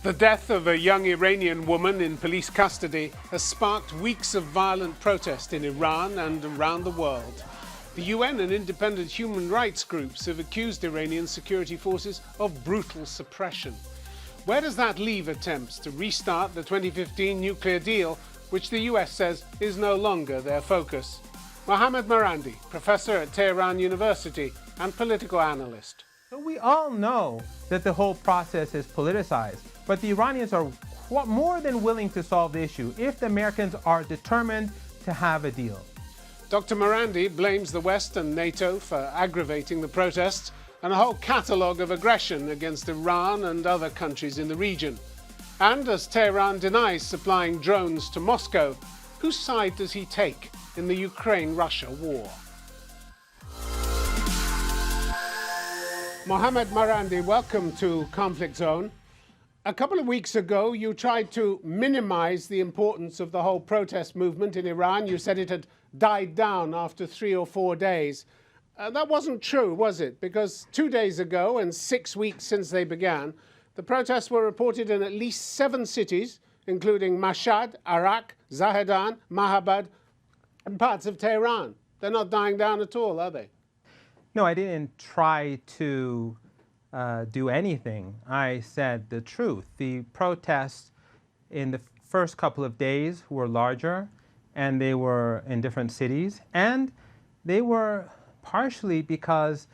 The death of a young Iranian woman in police custody has sparked weeks of violent protest in Iran and around the world. The UN and independent human rights groups have accused Iranian security forces of brutal suppression. Where does that leave attempts to restart the 2015 nuclear deal, which the US says is no longer their focus? Mohammad Marandi, professor at Tehran University and political analyst. We all know that the whole process is politicized, but the Iranians are more than willing to solve the issue if the Americans are determined to have a deal. Dr. Marandi blames the West and NATO for aggravating the protests and a whole catalogue of aggression against Iran and other countries in the region. And as Tehran denies supplying drones to Moscow, whose side does he take in the Ukraine-Russia war? Mohammad Marandi, welcome to Conflict Zone. A couple of weeks ago, you tried to minimize the importance of the whole protest movement in Iran. You said it had died down after 3 or 4 days. That wasn't true, was it? Because 2 days ago, and 6 weeks since they began, the protests were reported in at least 7 cities, including Mashhad, Arak, Zahedan, Mahabad, and parts of Tehran. They're not dying down at all, are they? No, I didn't try to do anything. I said the truth. The protests in the first couple of days were larger, and they were in different cities, and they were partially because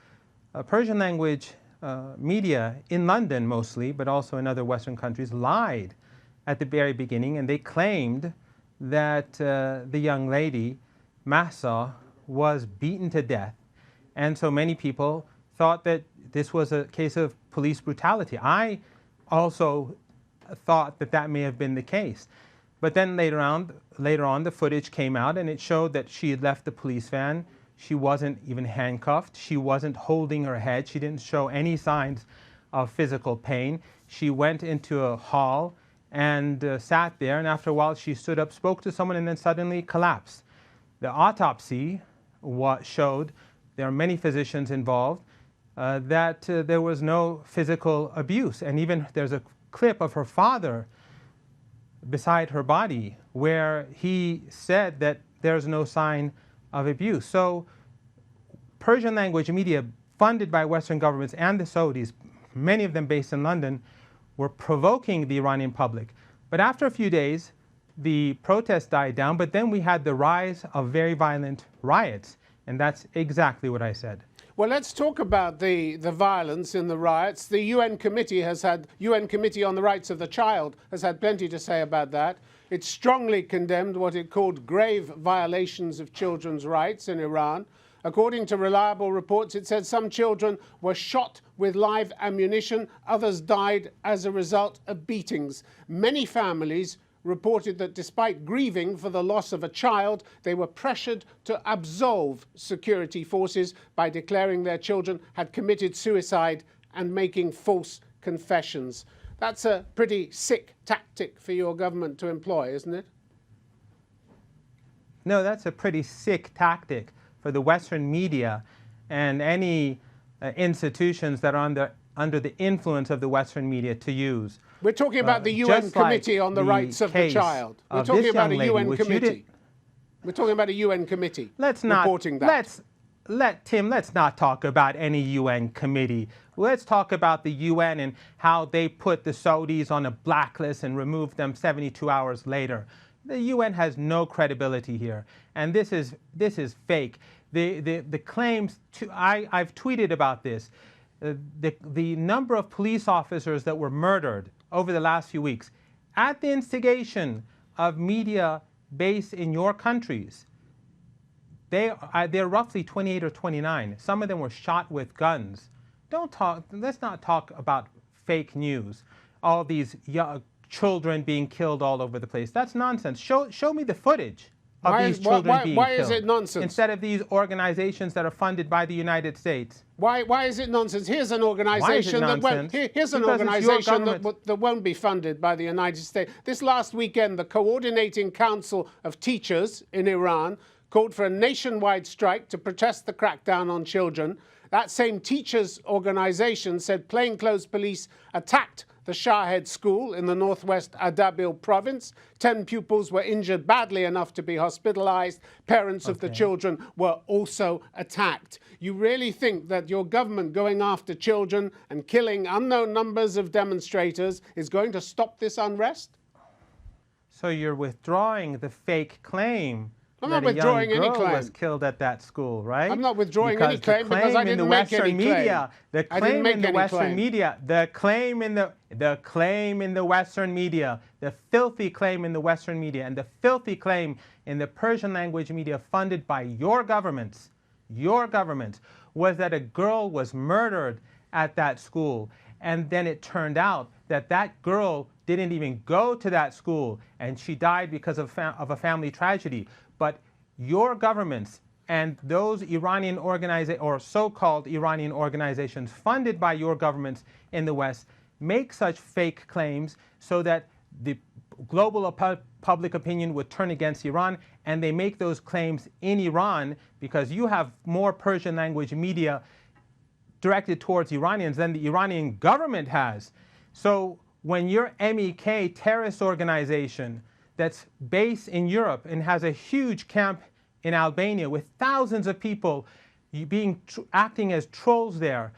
Persian language media in London mostly, but also in other Western countries, lied at the very beginning, and they claimed that the young lady, Mahsa, was beaten to death. And so many people thought that this was a case of police brutality. I also thought that that may have been the case. But then later on, the footage came out, and it showed that she had left the police van. She wasn't even handcuffed. She wasn't holding her head. She didn't show any signs of physical pain. She went into a hall and sat there, and after a while she stood up, spoke to someone, and then suddenly collapsed. The autopsy showed, there are many physicians involved, that there was no physical abuse. And even there's a clip of her father beside her body where he said that there's no sign of abuse. So Persian language media funded by Western governments and the Saudis, many of them based in London, were provoking the Iranian public. But after a few days, the protests died down, but then we had the rise of very violent riots. And that's exactly what I said. Well, let's talk about the violence in the riots. The UN Committee on the Rights of the Child has had plenty to say about that. It strongly condemned what it called grave violations of children's rights in Iran. According to reliable reports, it said some children were shot with live ammunition. Others died as a result of beatings. Many families reported that despite grieving for the loss of a child, they were pressured to absolve security forces by declaring their children had committed suicide and making false confessions. That's a pretty sick tactic for your government to employ, isn't it? No, that's a pretty sick tactic for the Western media and any institutions that are under the influence of the Western media to use. We're talking about the UN Committee on the Rights of the Child. We're talking about a UN committee. We're talking about a UN committee reporting that. Let's not talk about any UN committee. Let's talk about the UN and how they put the Saudis on a blacklist and removed them 72 hours later. The UN has no credibility here, and this is fake. The claims I've tweeted about this. The number of police officers that were murdered over the last few weeks at the instigation of media based in your countries, they're roughly 28 or 29. Some of them were shot with guns. Let's not talk about fake news. All these young children being killed all over the place. That's nonsense. Show me the footage of these children being killed. Why is it nonsense? Instead of these organizations that are funded by the United States. Why is it nonsense? Here's an organization that won't be funded by the United States. This last weekend, the Coordinating Council of Teachers in Iran called for a nationwide strike to protest the crackdown on children. That same teachers' organization said plainclothes police attacked the Shahed School in the northwest Ardabil province. 10 pupils were injured badly enough to be hospitalized. Parents of the children were also attacked. You really think that your government going after children and killing unknown numbers of demonstrators is going to stop this unrest? So you're withdrawing the fake claim I'm that not withdrawing a young any girl claim. was killed at that school, right? I'm not withdrawing any claim because I didn't make any claim. The claim in the Western media, the claim in the Western media, the filthy claim in the Western media, and the filthy claim in the Persian language media funded by your government, was that a girl was murdered at that school. And then it turned out that that girl didn't even go to that school, and she died because of a family tragedy. But your governments and those Iranian or so-called Iranian organizations funded by your governments in the West make such fake claims so that the global public opinion would turn against Iran, and they make those claims in Iran because you have more Persian language media directed towards Iranians than the Iranian government has. So when your MEK terrorist organization that's based in Europe and has a huge camp in Albania with thousands of people acting as trolls there,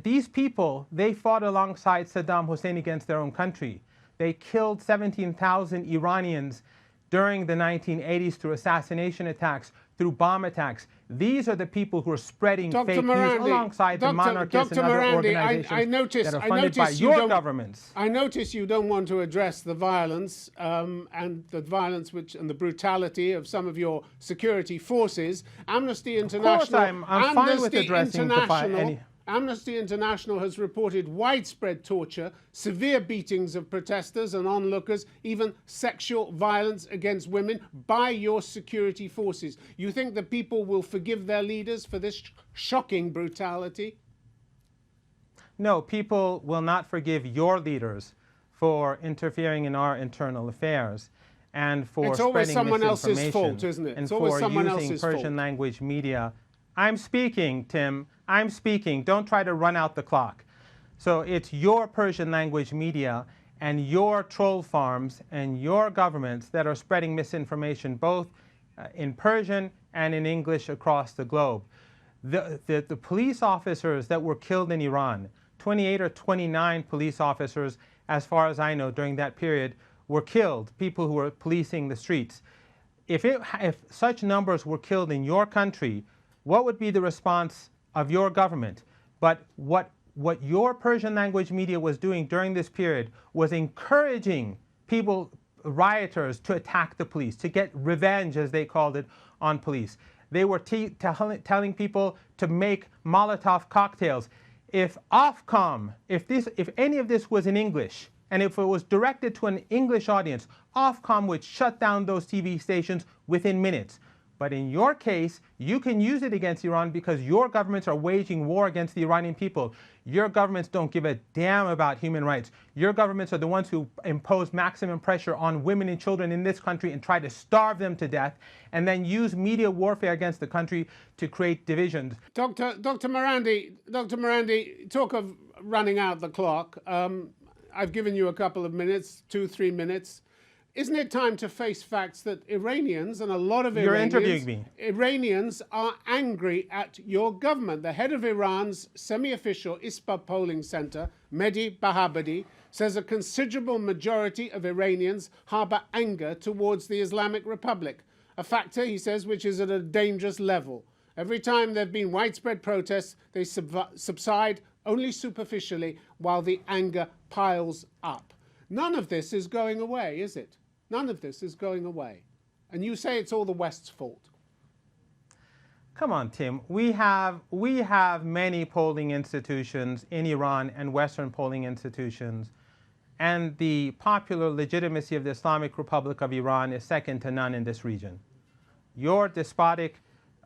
these people, they fought alongside Saddam Hussein against their own country. They killed 17,000 Iranians during the 1980s through assassination attacks, through bomb attacks. These are the people who are spreading fake news alongside the monarchists and other organizations that are funded by your governments. I notice you don't want to address the violence and the brutality of some of your security forces. Amnesty International. Of course, I'm fine with addressing the Amnesty International has reported widespread torture, severe beatings of protesters and onlookers, even sexual violence against women by your security forces. You think the people will forgive their leaders for this shocking brutality? No, people will not forgive your leaders for interfering in our internal affairs and for spreading misinformation. It's always someone else's fault, isn't it? And for using Persian language media. I'm speaking, Tim. I'm speaking. Don't try to run out the clock. So it's your Persian language media and your troll farms and your governments that are spreading misinformation both in Persian and in English across the globe. The police officers that were killed in Iran, 28 or 29 police officers, as far as I know, during that period, were killed, people who were policing the streets. If such numbers were killed in your country, what would be the response of your government? But what your Persian language media was doing during this period was encouraging people, rioters, to attack the police, to get revenge, as they called it, on police. They were telling people to make Molotov cocktails. If Ofcom, if any of this was in English, and if it was directed to an English audience, Ofcom would shut down those TV stations within minutes. But in your case, you can use it against Iran because your governments are waging war against the Iranian people. Your governments don't give a damn about human rights. Your governments are the ones who impose maximum pressure on women and children in this country and try to starve them to death, and then use media warfare against the country to create divisions. Dr. Marandi, talk of running out the clock. I've given you a couple of minutes, 2-3 minutes. Isn't it time to face facts that Iranians, and a lot of Iranians are angry at your government? The head of Iran's semi-official ISPA polling center, Mehdi Bahabadi, says a considerable majority of Iranians harbor anger towards the Islamic Republic, a factor, he says, which is at a dangerous level. Every time there have been widespread protests, they subside only superficially while the anger piles up. None of this is going away, is it? None of this is going away. And you say it's all the West's fault. Come on, Tim. We have many polling institutions in Iran and Western polling institutions. And the popular legitimacy of the Islamic Republic of Iran is second to none in this region. Your despotic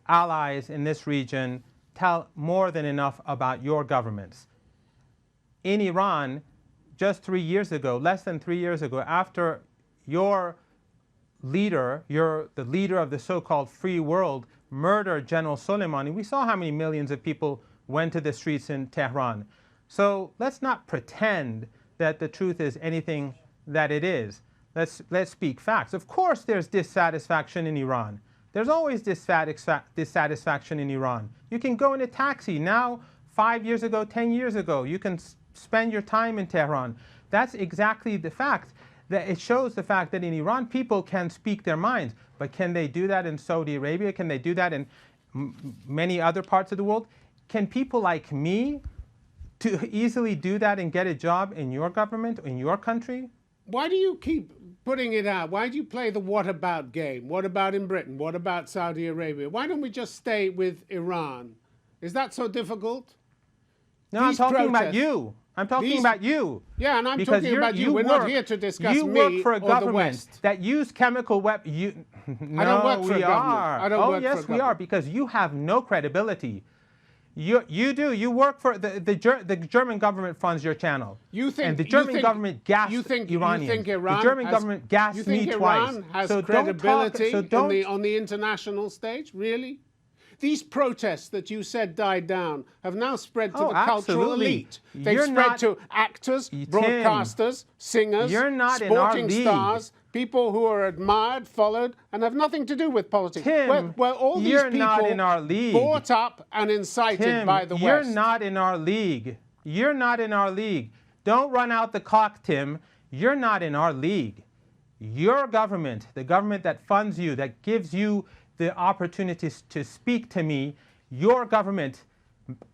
allies in this region tell more than enough about your governments. In Iran, just 3 years ago, less than 3 years ago, after your leader, the leader of the so-called free world, murdered General Soleimani, we saw how many millions of people went to the streets in Tehran. So let's not pretend that the truth is anything that it is. Let's speak facts. Of course there's dissatisfaction in Iran. There's always dissatisfaction in Iran. You can go in a taxi now, 5 years ago, 10 years ago, you can spend your time in Tehran. That's exactly the fact. That it shows the fact that in Iran people can speak their minds, but can they do that in Saudi Arabia? Can they do that in many other parts of the world? Can people like me to easily do that and get a job in your government, in your country? Why do you keep putting it out? Why do you play the what about game? What about in Britain? What about Saudi Arabia? Why don't we just stay with Iran? Is that so difficult? No, I'm talking about you. I'm talking about you. Yeah, and I'm talking about you. We're not here to discuss me or the West. You work for a government that use chemical weapons. I don't work for a government. I don't work for a yes, we are, because you have no credibility. You do. You work for the German government funds your channel. You think, and the German government gassed Iranians. You think Iran the German government gassed me twice. Iran has so credibility on the international stage? Really? These protests that you said died down have now spread to the cultural elite. They've spread to actors, broadcasters, singers, sporting stars, people who are admired, followed, and have nothing to do with politics. Tim, where all these you're people not in our league. Brought up and incited by the West. You're not in our league. You're not in our league. Don't run out the clock, Tim. You're not in our league. Your government, the government that funds you, that gives you the opportunities to speak to me, your government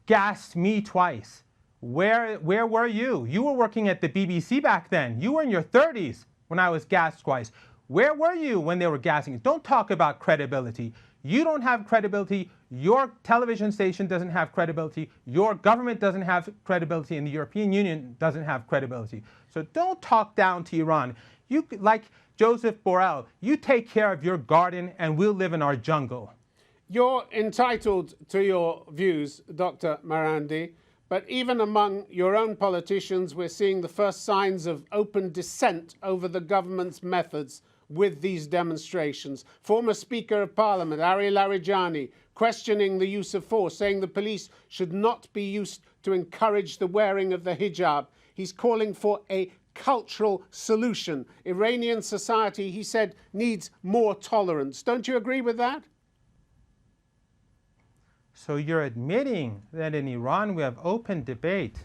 gassed me twice. Where were you? You were working at the BBC back then. You were in your 30s when I was gassed twice. Where were you when they were gassing? Don't talk about credibility. You don't have credibility. Your television station doesn't have credibility. Your government doesn't have credibility, and the European Union doesn't have credibility. So don't talk down to Iran. You, like Joseph Borrell, you take care of your garden and we'll live in our jungle. You're entitled to your views, Dr. Marandi, but even among your own politicians, we're seeing the first signs of open dissent over the government's methods with these demonstrations. Former Speaker of Parliament, Ari Larijani, questioning the use of force, saying the police should not be used to encourage the wearing of the hijab. He's calling for a cultural solution. Iranian society, he said, needs more tolerance. Don't you agree with that? So you're admitting that in Iran we have open debate.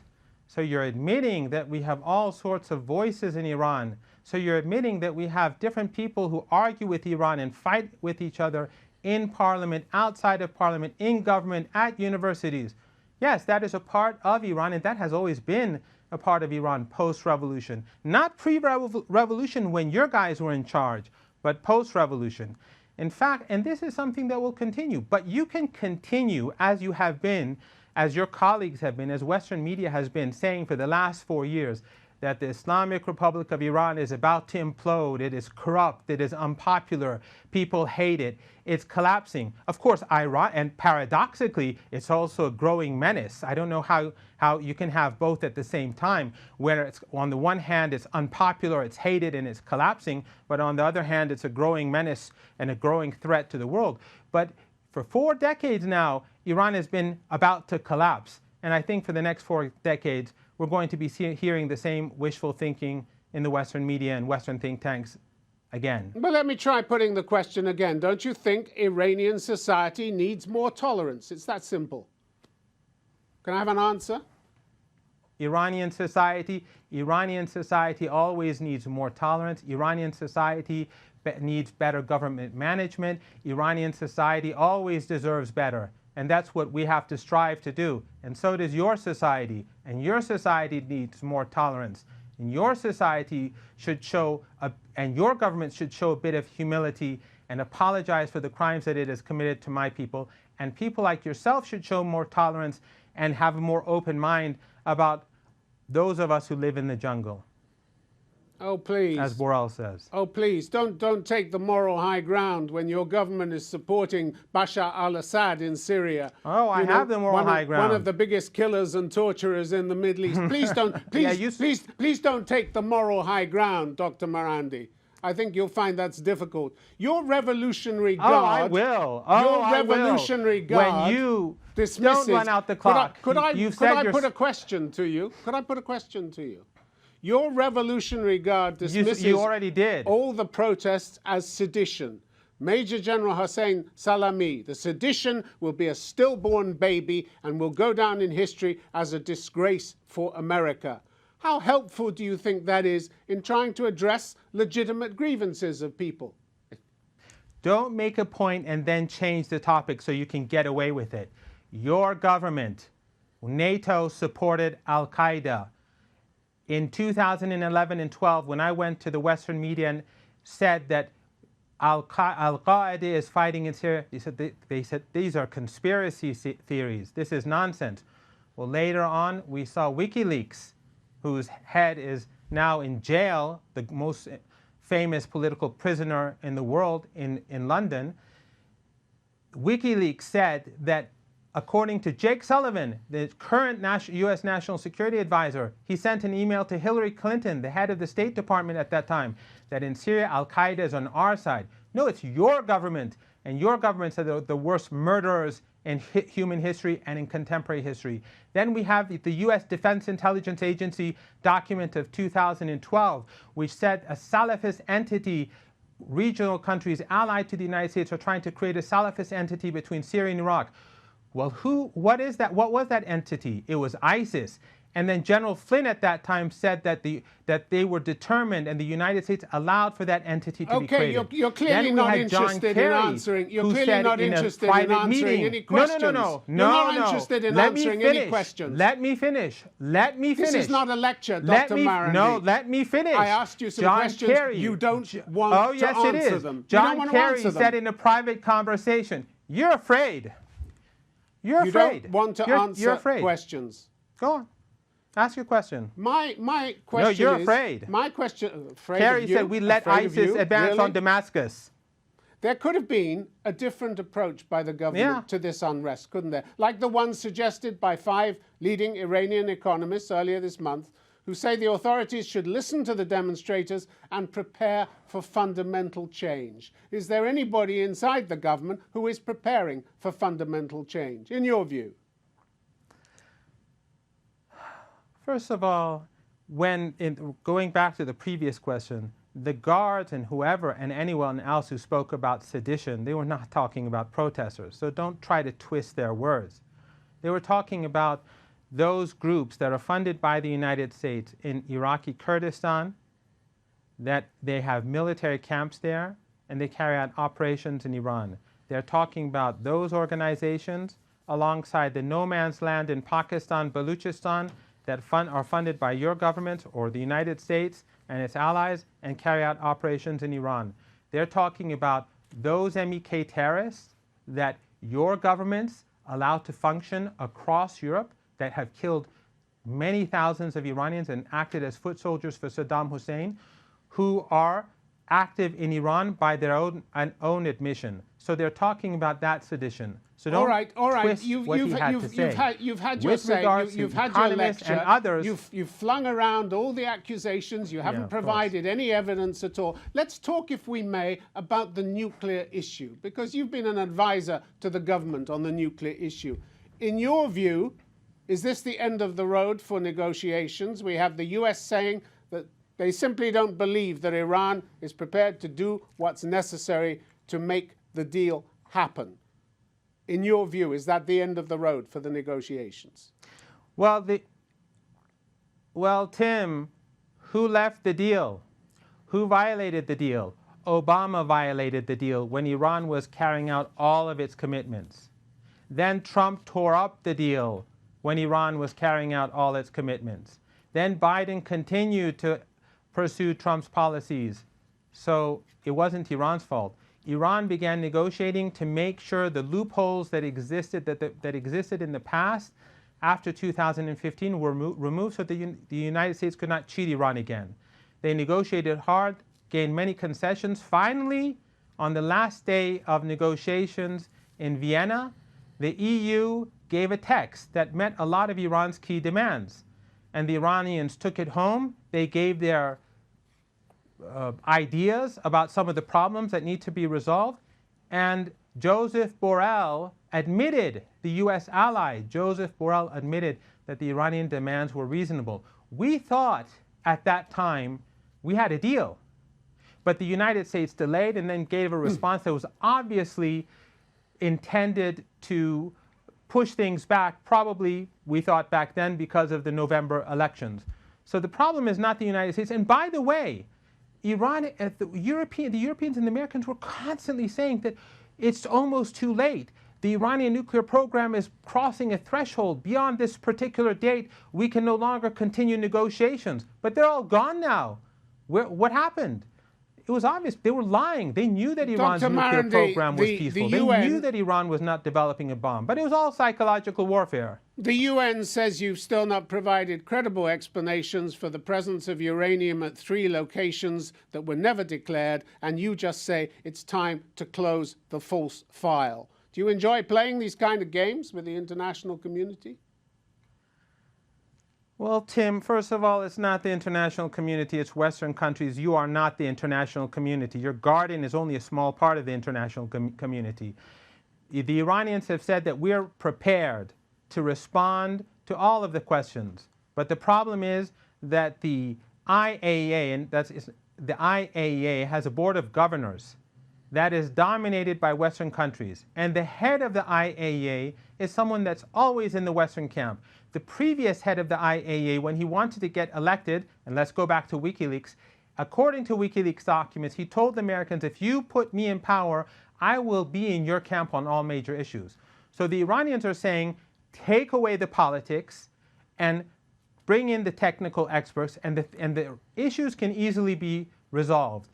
So you're admitting that we have all sorts of voices in Iran. So you're admitting that we have different people who argue with Iran and fight with each other in parliament, outside of parliament, in government, at universities. Yes, that is a part of Iran, and that has always been a part of Iran post-revolution. Not pre-revolution when your guys were in charge, but post-revolution. In fact, and this is something that will continue, but you can continue as you have been, as your colleagues have been, as Western media has been saying for the last 4 years, that the Islamic Republic of Iran is about to implode, it is corrupt, it is unpopular, people hate it, it's collapsing. Of course, Iran, and paradoxically, it's also a growing menace. I don't know how you can have both at the same time, where it's, on the one hand, it's unpopular, it's hated, and it's collapsing, but on the other hand, it's a growing menace and a growing threat to the world. But for 4 decades now, Iran has been about to collapse. And I think for the next 4 decades, we're going to be hearing the same wishful thinking in the Western media and Western think tanks again. But let me try putting the question again. Don't you think Iranian society needs more tolerance? It's that simple. Can I have an answer? Iranian society always needs more tolerance. Iranian society needs better government management. Iranian society always deserves better. And that's what we have to strive to do. And so does your society. And your society needs more tolerance. And your society should show, and your government should show a bit of humility and apologize for the crimes that it has committed to my people. And people like yourself should show more tolerance and have a more open mind about those of us who live in the jungle. Oh, please. As Borrell says. Oh, please, don't take the moral high ground when your government is supporting Bashar al-Assad in Syria. Oh, I have the moral high ground. One of the biggest killers and torturers in the Middle East. Please don't, please don't take the moral high ground, Dr. Marandi. I think you'll find that's difficult. Your Revolutionary Guard. Oh, I will. Oh, your Revolutionary Guard. When you dismisses, don't run out the clock. Could I put a question to you? Could I put a question to you? Your Revolutionary Guard dismisses You already did. all the protests as sedition. Major General Hossein Salami, the sedition will be a stillborn baby and will go down in history as a disgrace for America. How helpful do you think that is in trying to address legitimate grievances of people? Don't make a point and then change the topic so you can get away with it. Your government, NATO, supported Al-Qaeda. In 2011 and 12, when I went to the Western media and said that Al-Qaeda is fighting in Syria, they said these are conspiracy theories. This is nonsense. Well, later on, we saw WikiLeaks, whose head is now in jail, the most famous political prisoner in the world in London. WikiLeaks said that according to Jake Sullivan, the current U.S. National Security Advisor, he sent an email to Hillary Clinton, the head of the State Department at that time, that in Syria, Al-Qaeda is on our side. No, it's your government, and your government said they're the worst murderers in human history and in contemporary history. Then we have the U.S. Defense Intelligence Agency document of 2012, which said a Salafist entity, regional countries allied to the United States, are trying to create a Salafist entity between Syria and Iraq. Well, what is that? What was that entity? It was ISIS. And then General Flynn at that time said that they were determined, and the United States allowed for that entity to be created. Okay, you're clearly not interested in answering. You're clearly not interested in answering any questions. No. You're not interested in answering any questions. Let me finish. This is not a lecture, Dr. Marandi. No, let me finish. I asked you some questions. You don't want to answer them. John Kerry said in a private conversation, "You're afraid. You're afraid. You don't want to answer questions. Go on. Ask your question. My question is... No, you're afraid. My question... Kerry said we let ISIS advance on Damascus. There could have been a different approach by the government to this unrest, couldn't there? Like the one suggested by 5 leading Iranian economists earlier this month, who say the authorities should listen to the demonstrators and prepare for fundamental change. Is there anybody inside the government who is preparing for fundamental change, in your view? First of all, going back to the previous question, the guards and whoever and anyone else who spoke about sedition, they were not talking about protesters. So don't try to twist their words. They were talking about those groups that are funded by the United States in Iraqi Kurdistan, that they have military camps there, and they carry out operations in Iran. They're talking about those organizations alongside the no man's land in Pakistan, Baluchistan, that are funded by your government or the United States and its allies and carry out operations in Iran. They're talking about those MEK terrorists that your governments allow to function across Europe, that have killed many thousands of Iranians and acted as foot soldiers for Saddam Hussein, who are active in Iran by their own admission. So they're talking about that sedition. So don't twist what he had to say. You've had your say. You've had your lecture. And others, you've flung around all the accusations. You haven't provided any evidence at all. Let's talk, if we may, about the nuclear issue, because you've been an advisor to the government on the nuclear issue. In your view, is this the end of the road for negotiations? We have the US saying that they simply don't believe that Iran is prepared to do what's necessary to make the deal happen. In your view, is that the end of the road for the negotiations? Well, Tim, who left the deal? Who violated the deal? Obama violated the deal when Iran was carrying out all of its commitments. Then Trump tore up the deal when Iran was carrying out all its commitments. Then Biden continued to pursue Trump's policies. So it wasn't Iran's fault. Iran began negotiating to make sure the loopholes that existed in the past after 2015 were removed so the United States could not cheat Iran again. They negotiated hard, gained many concessions. Finally, on the last day of negotiations in Vienna, the EU gave a text that met a lot of Iran's key demands. And the Iranians took it home. They gave their ideas about some of the problems that need to be resolved. And Joseph Borrell admitted, the US ally, Joseph Borrell admitted that the Iranian demands were reasonable. We thought at that time, we had a deal. But the United States delayed and then gave a response that was obviously intended to push things back, probably, we thought back then, because of the November elections. So the problem is not the United States. And by the way, Iran, the Europeans and the Americans were constantly saying that it's almost too late. The Iranian nuclear program is crossing a threshold. Beyond this particular date, we can no longer continue negotiations. But they're all gone now. What happened? It was obvious. They were lying. They knew that Iran's nuclear program was peaceful. They knew that Iran was not developing a bomb. But it was all psychological warfare. The UN says you've still not provided credible explanations for the presence of uranium at 3 locations that were never declared, and you just say it's time to close the false file. Do you enjoy playing these kind of games with the international community? Well, Tim, first of all, it's not the international community, it's Western countries. You are not the international community. Your guardian is only a small part of the international community. The Iranians have said that we're prepared to respond to all of the questions. But the problem is that the IAEA, and the IAEA has a board of governors that is dominated by Western countries. And the head of the IAEA is someone that's always in the Western camp. The previous head of the IAEA, when he wanted to get elected, and let's go back to WikiLeaks, according to WikiLeaks documents, he told the Americans, if you put me in power, I will be in your camp on all major issues. So the Iranians are saying, take away the politics and bring in the technical experts, and the issues can easily be resolved.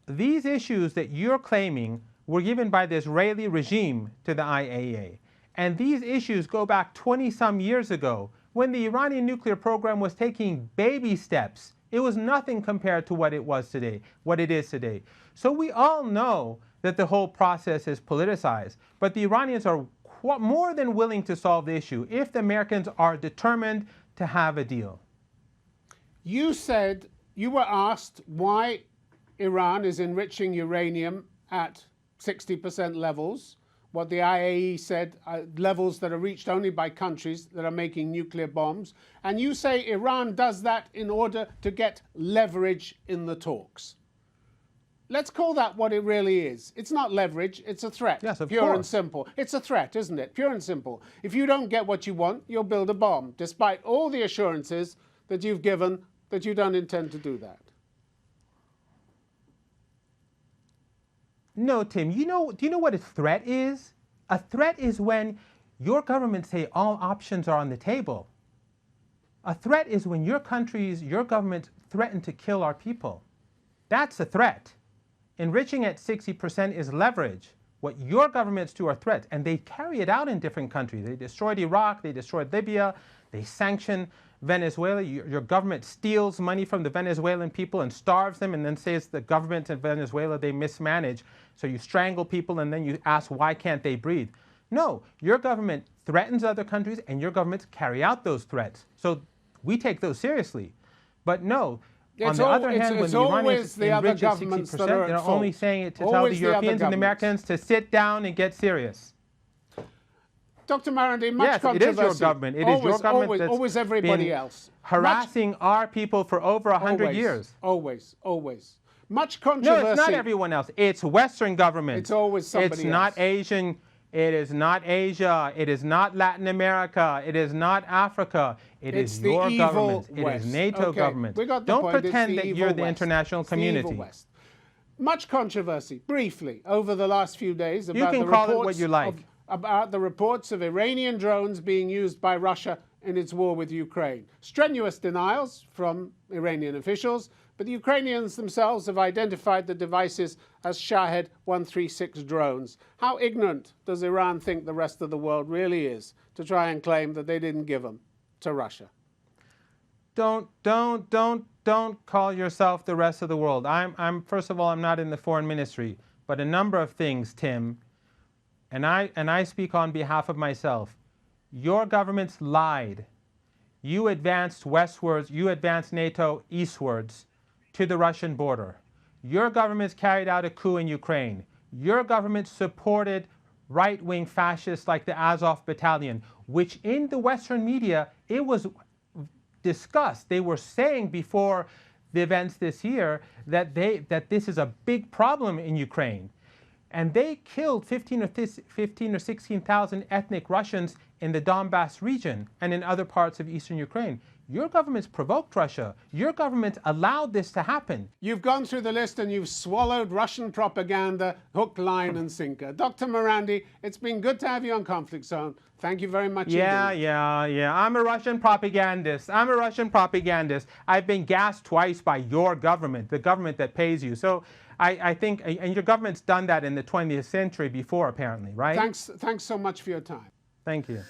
These issues that you're claiming were given by the Israeli regime to the IAEA. And these issues go back 20-some years ago when the Iranian nuclear program was taking baby steps. It was nothing compared to what it is today. So we all know that the whole process is politicized. But the Iranians are more than willing to solve the issue if the Americans are determined to have a deal. You said, you were asked why Iran is enriching uranium at 60% levels. What the IAEA said, levels that are reached only by countries that are making nuclear bombs. And you say Iran does that in order to get leverage in the talks. Let's call that what it really is. It's not leverage, it's a threat. Yes, of pure course. and simple. It's a threat, isn't it? Pure and simple. If you don't get what you want, you'll build a bomb, despite all the assurances that you've given that you don't intend to do that. No, Tim, do you know what a threat is? A threat is when your government say all options are on the table. A threat is when your government threaten to kill our people. That's a threat. Enriching at 60% is leverage. What your governments do are threats, and they carry it out in different countries. They destroyed Iraq, they destroyed Libya, they sanction Venezuela. Your government steals money from the Venezuelan people and starves them, and then says the government in Venezuela, they mismanage. So you strangle people and then you ask, why can't they breathe? No, your government threatens other countries and your governments carry out those threats. So we take those seriously. But no, on the other hand, when the Iranians enrich at 60%, they're only saying it to tell the Europeans and the Americans to sit down and get serious. Dr. Marandi, much controversy. Yes, it is your government. It is your government that's always everybody else. Harassing our people for over 100 years. Always, always. Much controversy. No, it's not everyone else. It's Western government. It's always somebody else. It's not Asian. It is not Asia. It is not Latin America. It is not Africa. It's your government. It is NATO government. Don't pretend that you're the international community. Much controversy, briefly, over the last few days about you can call it what you like. About the reports of Iranian drones being used by Russia in its war with Ukraine. Strenuous denials from Iranian officials, but the Ukrainians themselves have identified the devices as Shahed 136 drones. How ignorant does Iran think the rest of the world really is to try and claim that they didn't give them to Russia? Don't call yourself the rest of the world. First of all, I'm not in the foreign ministry, but a number of things, Tim, and I speak on behalf of myself. Your governments lied. You advanced westwards, you advanced NATO eastwards to the Russian border. Your governments carried out a coup in Ukraine. Your government supported right-wing fascists like the Azov Battalion, which in the Western media, it was discussed. They were saying before the events this year that this is a big problem in Ukraine. And they killed 15 or 16,000 ethnic Russians in the Donbass region and in other parts of eastern Ukraine. Your government's provoked Russia. Your government allowed this to happen. You've gone through the list and you've swallowed Russian propaganda, hook, line, and sinker. Dr. Marandi, it's been good to have you on Conflict Zone. Thank you very much indeed. Yeah. I'm a Russian propagandist. I've been gassed twice by your government, the government that pays you. So I think, and your government's done that in the 20th century before, apparently, right? Thanks so much for your time. Thank you.